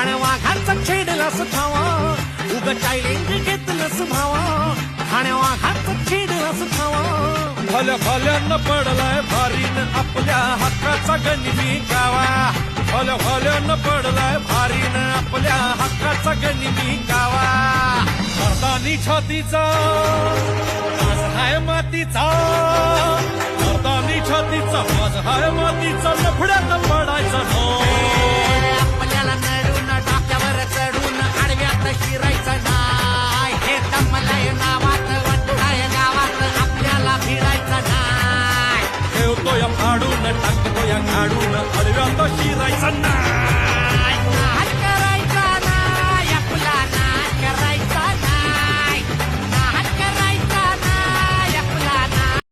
ठाण्या वाघाचा छेडलास धावा उग चायलेंज घेतलंस भावा ठाण्या वाघाचा छेडलास धावा भल्या भल्यानं पडलाय भारीन आपल्या हक्काचा गनिमी गावा भल्या भल्यानं पडलाय भारीन आपल्या हक्काचा गनिमी गावा मर्दानी छातीचा आज हाय मातीचा मर्दानी छातीचा आज हाय मातीचा लफड्यात पडायचा नो आपल्याला नडून डोक्यावर चढून आडव्यात शिरायचं नाय हे दमलाय नावात वंडाय गावात आपल्याला भिडायचं नाय ठेवतो या फाडून टाकतो या काढून अडव्यात शिरायचा ना